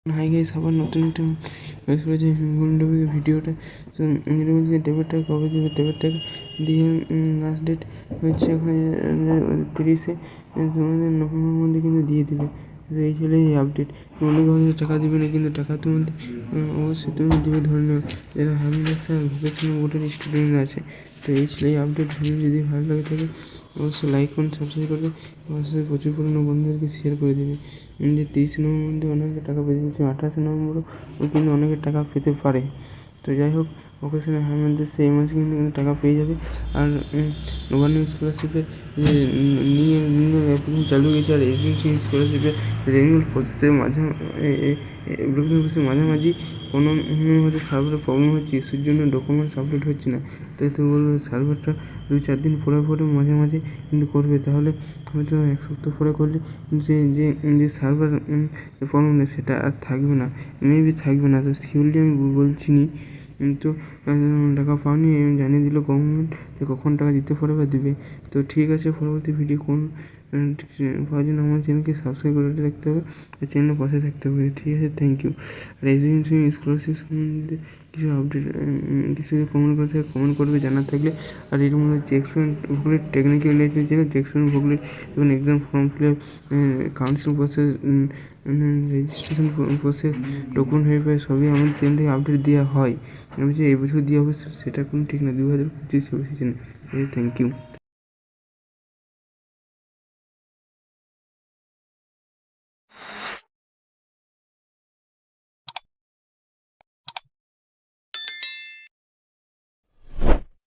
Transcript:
Hi guys, আবার নতুন একটা ভিডিওটা। তো এটা বলছি ডেবিটটা কবে দেবে, ডেবিটটা দিয়ে লাস্ট ডেট হচ্ছে ওখানে 30 নভেম্বরের মধ্যে কিন্তু দিয়ে দেবে। তো এই ছিল এই আপডেট। অনেক হয়তো টাকা দেবে না, কিন্তু টাকা তোমাদের অবশ্যই তুমি দেবে। ধরে নাও যারা হামিদাসা ভোকেশনাল বোর্ডের স্টুডেন্ট আছে। তো এই ছিল এই আপডেট। ভিডিও যদি ভালো লাগে থাকে অবশ্যই লাইক করুন, সাবস্ক্রাইব করবে, অবশ্যই প্রচুর পুরনো বন্ধুদেরকে শেয়ার করে দেবে। যে 30 নভেম্বর মধ্যে অনেকে টাকা পেয়ে যাচ্ছে, 28 নভেম্বরও কিন্তু অনেকে টাকা পেতে পারে। তো যাই হোক, ভোকেশনাল হামিদাসা সেই মাসে কিন্তু টাকা পেয়ে যাবে। আর নবান্ন স্কলারশিপের যে নিয়ে অ্যাপ্লিকেশন চালু হয়েছে, আর এসবিসি স্কলারশিপের রেনিউয়াল প্রসেসের মাঝামাঝি কোনো হয়তো সার্ভারের প্রবলেম হচ্ছে, ইস্যুর জন্য ডকুমেন্টস আপডেট হচ্ছে না। তাই তো বলবো সার্ভারটা 2-4 দিন পরে মাঝে মাঝে কিন্তু করবে। তাহলে হয়তো 1 সপ্তাহ পরে করলে যে সার্ভার প্রবলেম সেটা আর থাকবে না, মেবি থাকবে না। তো শিওরলি আমি বলছি নি, তো টাকা পাওনি জানিয়ে দিল গভর্নমেন্ট যে কখন টাকা দিতে পারে বা দেবে। তো ঠিক আছে, পরবর্তী ভিডিও কোন পাওয়ার জন্য আমার চ্যানেলকে সাবস্ক্রাইব করে রাখতে হবে, আর চ্যানেলের পাশে থাকতে হবে। ঠিক আছে, থ্যাংক ইউ। আর এসবিএসসি স্কলারশিপ সম্বন্ধে কিছু আপডেট কিছু কমেন্ট করবে জানার থাকলে। আর এর মধ্যে জ্যাকসন ভোগলের টেকনিক্যাল রিলেটেড ছিল, জ্যাকসন ভোগলের যখন exam form fill up, council process, registration process, document verify সবই আমাদের চ্যানেল থেকে আপডেট দেওয়া হয়। আমি যে এই বছর দেওয়া হবে সেটা কোনো ঠিক না, 2025 এসেছে না। Thank you.